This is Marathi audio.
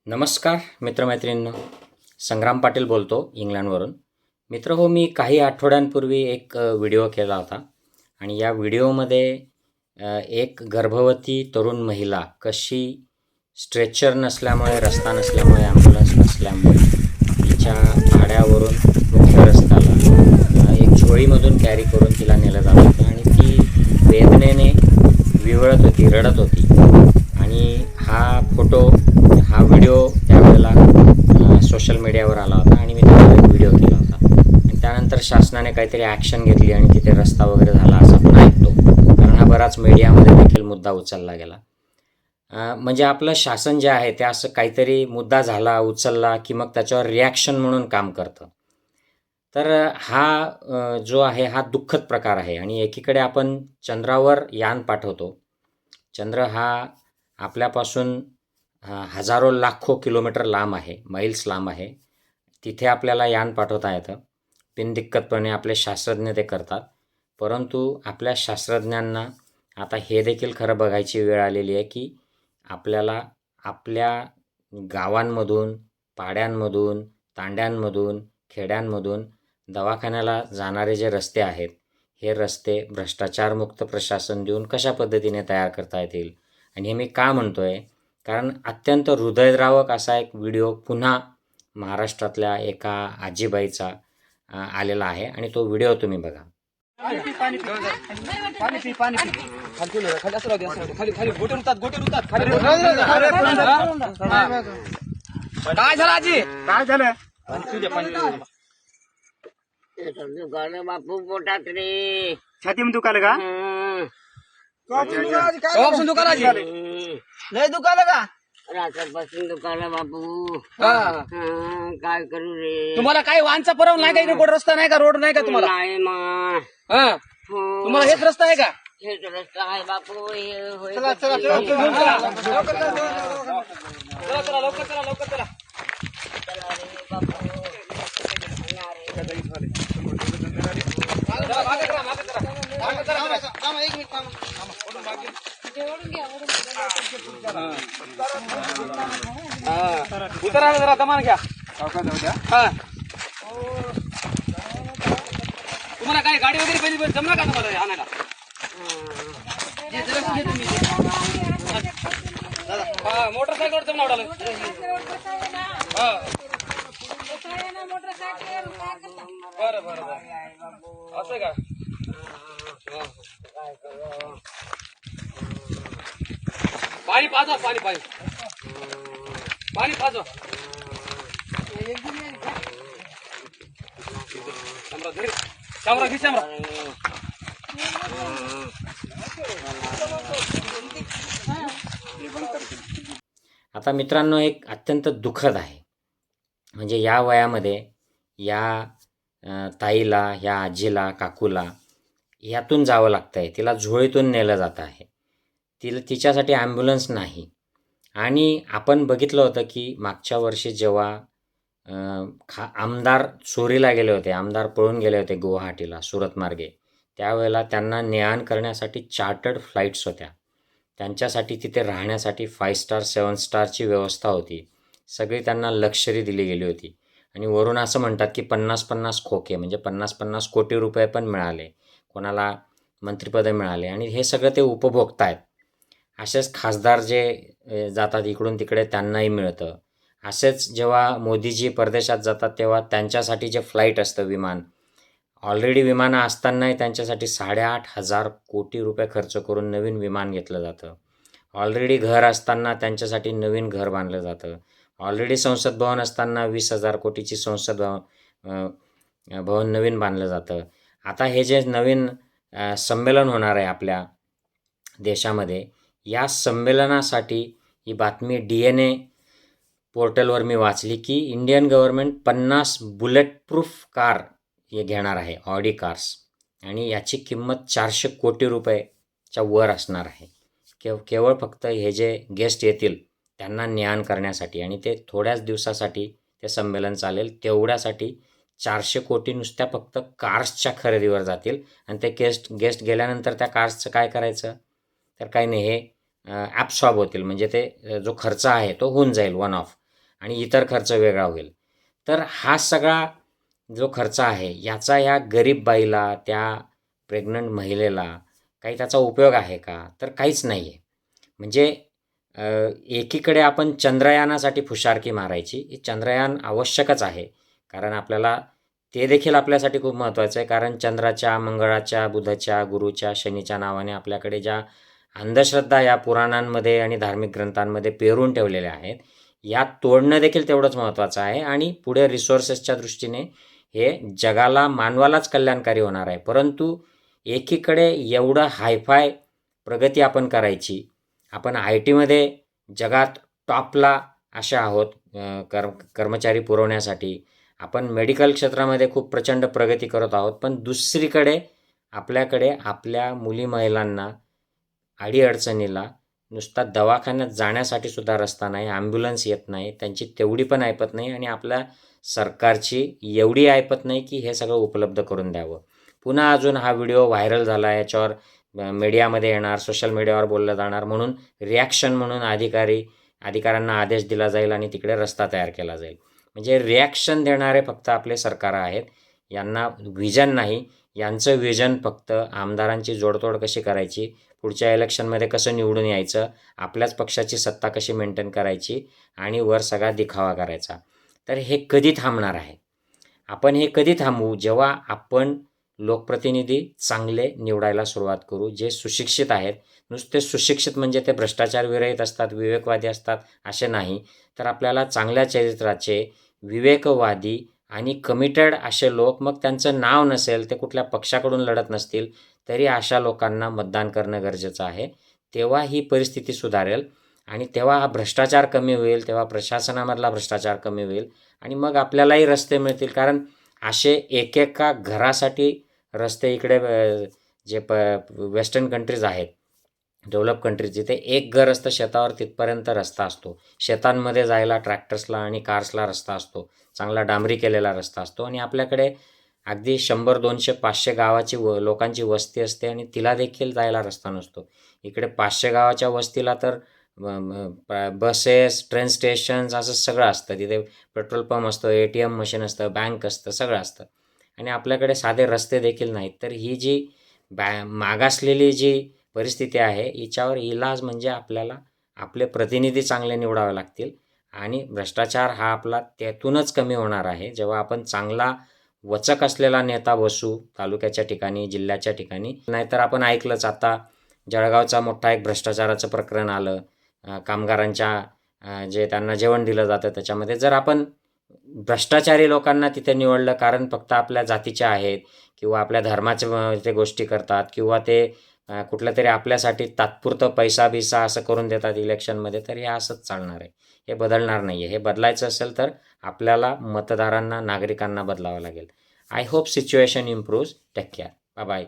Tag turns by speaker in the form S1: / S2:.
S1: नमस्कार मित्रमैत्रिणींनो, संग्राम पाटील बोलतो इंग्लंडवरून. मित्र हो, मी काही आठवड्यांपूर्वी एक व्हिडिओ केला होता आणि या व्हिडिओमध्ये एक गर्भवती तरुण महिला कशी स्ट्रेचर नसल्यामुळे, रस्ता नसल्यामुळे, ॲम्ब्युलन्स नसल्यामुळे तिच्या पाड्यावरून मुख्य रस्त्याला एक झोळीमधून कॅरी करून तिला नेलं जात होतं आणि ती वेदनेने विवळत होती, रडत होती. आणि हा व्हिडिओ त्यावेळेला सोशल मीडियावर आला होता आणि मी त्यावर एक व्हिडिओ केला होता. आणि त्यानंतर शासनाने काहीतरी ॲक्शन घेतली आणि तिथे रस्ता वगैरे झाला असं आपण ऐकतो, कारण हा बराच मीडियामध्ये देखील मुद्दा उचलला गेला. म्हणजे आपलं शासन जे आहे ते असं काहीतरी मुद्दा झाला, उचलला की मग त्याच्यावर रिॲक्शन म्हणून काम करतं. तर हा जो आहे हा दुःखद प्रकार आहे. आणि एकीकडे आपण चंद्रावर यान पाठवतो. चंद्र हा आपल्यापासून हजारो लाखो किलोमीटर लांब आहे, मैल्स लांब आहे. तिथे आपल्याला यान पाठवता येतं. बिनदिक्कतपणे आपले शास्त्रज्ञ ते करतात. परंतु आपल्या शास्त्रज्ञांना आता हे देखील खरं बघायची वेळ आलेली आहे की आपल्याला आपल्या गावांमधून, पाड्यांमधून, तांड्यांमधून, खेड्यांमधून दवाखान्याला जाणारे जे रस्ते आहेत, हे रस्ते भ्रष्टाचारमुक्त प्रशासन देऊन कशा पद्धतीने तयार करता येतील. आणि हे मी का म्हणतो आहे, कारण अत्यंत हृदयद्रावक असा एक व्हिडिओ पुन्हा महाराष्ट्रातल्या एका आजीबाईचा आलेला आहे आणि तो व्हिडिओ तुम्ही बघा.
S2: काय झालं आजी?
S3: काय झालं?
S4: दुकान बापू पोटात रे.
S3: छातीमध्ये दुखायला का?
S2: केव्हापासून दुकान आजी? लय दुकान का?
S4: रात्रपासून दुकान बापू. काय करू रे?
S2: तुम्हाला काही वाहनचा परवाना नाही का? इकडे कोण रस्ता नाही का? रोड नाही का तुम्हाला?
S4: नाही मा.
S2: तुम्हाला हेच रस्ता आहे का?
S4: हेच रस्ता आहे बापू. हे होय.
S2: चला चला लवकर चला.
S4: चला रे बापू.
S2: उतरा जरा, दमान घ्या. तुम्हाला काय गाडी वगैरे पहिली जमणार का तुम्हाला आणायला? मोटरसायकल जमणार बरं असं का? पाणी पाजवा, पाणी पाजवा. शामरा घे, शामरा.
S1: आता मित्रांनो, एक अत्यंत दुःखद आहे. म्हणजे या वयामध्ये या ताईला, या आजीला, काकूला यातून जावं लागतं आहे. तिला झोळीतून नेलं जातं आहे. तिच्यासाठी ॲम्ब्युलन्स नाही. आणि आपण बघितलं होतं की मागच्या वर्षी जेव्हा आमदार चोरीला गेले होते, आमदार पळून गेले होते गुवाहाटीला सुरत मार्गे, त्यावेळेला त्यांना ने-आण करण्यासाठी चार्टर्ड फ्लाईट्स होत्या. त्यांच्यासाठी तिथे राहण्यासाठी 5 स्टार 7 स्टारची व्यवस्था होती. सगळी त्यांना लक्झरी दिली गेली होती. आणि वरून असं म्हणतात की 50-50 खोके, म्हणजे 50-50 कोटी रुपये पण मिळाले, कोणाला मंत्रिपदं मिळाले. आणि हे सगळं ते उपभोगतायत. असेच खासदार जे जातात इकडून तिकडे त्यांनाही मिळतं. असेच जेव्हा मोदीजी परदेशात जातात तेव्हा त्यांच्यासाठी जे फ्लाईट असतं, विमान, ऑलरेडी विमानं असतानाही त्यांच्यासाठी 8,500 कोटी रुपये खर्च करून नवीन विमान घेतलं जातं. ऑलरेडी घर असताना त्यांच्यासाठी नवीन घर बांधलं जातं. ऑलरेडी संसद भवन असताना 20,000 कोटीची संसद भवन नवीन बांधलं जातं. आता हे जे नवीन संमेलन होणार आहे आपल्या देशामध्ये, या संमेलनासाठी ही बातमी DNA पोर्टलवर मी वाचली की Indian government 50 bullet proof car हे घेणार आहे, ऑडी कार्स. आणि याची किंमत 400 कोटी रुपयाच्या वर असणार आहे. केवळ फक्त हे जे गेस्ट येतील त्यांना ने-आण करण्यासाठी. आणि ते थोड्याच दिवसासाठी ते संमेलन चालेल. तेवढ्यासाठी 400 कोटी नुसत्या फक्त कार्सच्या खरेदीवर जातील. आणि ते गेस्ट गेल्यानंतर त्या कार्सचं काय करायचं? तर काही नाही, हे ॲब्सॉर्ब होतील. म्हणजे ते जो खर्च आहे तो होऊन जाईल वन ऑफ. आणि इतर खर्च वेगळा होईल. तर हा सगळा जो खर्च आहे याचा ह्या गरीब बाईला, त्या प्रेग्नंट महिलेला काही त्याचा उपयोग आहे का? तर काहीच नाही आहे. म्हणजे एकीकडे आपण चंद्रयानासाठी फुशारकी मारायची. हे चंद्रयान आवश्यकच आहे. कारण आपल्याला ते देखील आपल्यासाठी खूप महत्त्वाचं आहे. कारण चंद्राच्या, मंगळाच्या, बुधाच्या, गुरूच्या, शनीच्या नावाने आपल्याकडे ज्या अंधश्रद्धा या पुराणांमध्ये आणि धार्मिक ग्रंथांमध्ये पेरून ठेवलेल्या आहेत, या तोडणं देखील तेवढंच महत्त्वाचं आहे आणि पुढे रिसोर्सेसच्या दृष्टीने हे जगाला, मानवालाच कल्याणकारी होणार आहे. परंतु एकीकडे एवढं हायफाय प्रगती आपण करायची. आपण IT मध्ये जगात टॉपला असे आहोत कर्मचारी पुरवण्यासाठी. आपण मेडिकल क्षेत्रामध्ये खूप प्रचंड प्रगती करत आहोत. पण दुसरीकडे आपल्याकडे आपल्या मुली-महिलांना अडीअडचणीला नुसता दवाखान्यात जाण्यासाठी सुद्धा रस्ता नाही, ॲम्ब्युलन्स येत नाही, त्यांची तेवढी पण ऐपत नाही आणि आपल्या सरकारची एवढी ऐपत नाही की हे सगळं उपलब्ध करून द्यावं. पुन्हा अजून हा व्हिडिओ व्हायरल झाला, याच्यावर मीडियामध्ये येणार, सोशल मीडियावर बोललं जाणार, म्हणून रिॲक्शन म्हणून अधिकाऱ्यांना आदेश दिला जाईल आणि तिकडे रस्ता तयार केला जाईल. म्हणजे रिॲक्शन देणारे फक्त आपले सरकार आहेत. यांना व्हिजन नाही. यांचं व्हिजन फक्त आमदारांची जोडतोड कशी करायची, पुढच्या इलेक्शनमध्ये कसं निवडून यायचं, आपल्याच पक्षाची सत्ता कशी मेंटेन करायची आणि वर सगळा दिखावा करायचा. तर हे कधी थांबणार आहे? आपण हे कधी थांबवू? जेव्हा आपण लोकप्रतिनिधी चांगले निवडायला सुरुवात करू, जे सुशिक्षित आहेत. नुसते सुशिक्षित म्हणजे ते भ्रष्टाचार विरहित असतात, विवेकवादी असतात असे नाही. तर आपल्याला चांगल्या चरित्राचे, विवेकवादी आणि कमिटेड असे लोक, मग त्यांचं नाव नसेल, ते कुठल्या पक्षाकडून लढत नसतील, तरी अशा लोकांना मतदान करणं गरजेचं आहे. तेव्हा ही परिस्थिती सुधारेल आणि तेव्हा हा भ्रष्टाचार कमी होईल, तेव्हा प्रशासनामधला भ्रष्टाचार कमी होईल आणि मग आपल्यालाही रस्ते मिळतील. कारण असे एकेका घरासाठी रस्ते इकडे जे वेस्टर्न कंट्रीज आहेत, डेव्हलप कंट्रीज, जिथे एक घर असतं शेतावर तिथपर्यंत रस्ता असतो. शेतांमध्ये जायला ट्रॅक्टर्सला आणि कार्सला रस्ता असतो. चांगला डांबरी केलेला रस्ता असतो आणि आपल्याकडे अगदी 100, 200, 500 गावाची लोकांची वस्ती असते आणि तिला देखील जायला रस्ता नसतो. इकडे 500 गावाच्या वस्तीला तर बसेस, ट्रेन स्टेशन्स असं सगळं असतं. तिथे पेट्रोल पंप असतो, ATM मशीन असतं, बँक असतं, सगळं असतं आणि आपल्याकडे साधे रस्ते देखील नाहीत. तर ही जी मागासलेली जी परिस्थिती आहे, हिच्यावर इलाज म्हणजे आपल्याला आपले प्रतिनिधी चांगले निवडावे लागतील आणि भ्रष्टाचार हा आपला त्यातूनच कमी होणार आहे, जेव्हा आपण चांगला वचक असलेला नेता बसू तालुक्याच्या ठिकाणी, जिल्ह्याच्या ठिकाणी. नाहीतर आपण ऐकलंच, आता जळगावचा मोठा एक भ्रष्टाचाराचं प्रकरण आलं. कामगारांच्या जे त्यांना जेवण दिलं जातं त्याच्यामध्ये जर आपण भ्रष्टाचारी लोकांना तिथे निवडलं, कारण फक्त आपल्या जातीचे आहेत किंवा आपल्या धर्माच्या ते गोष्टी करतात किंवा ते कुठलं तरी आपल्यासाठी तात्पुरतं पैसा-बिसा असं करून देतात इलेक्शनमध्ये, तर हे असंच चालणार आहे. हे बदलणार नाही आहे. हे बदलायचं असेल तर आपल्याला मतदारांना, नागरिकांना बदलावं लागेल. I hope situation improves. Take care. Bye bye.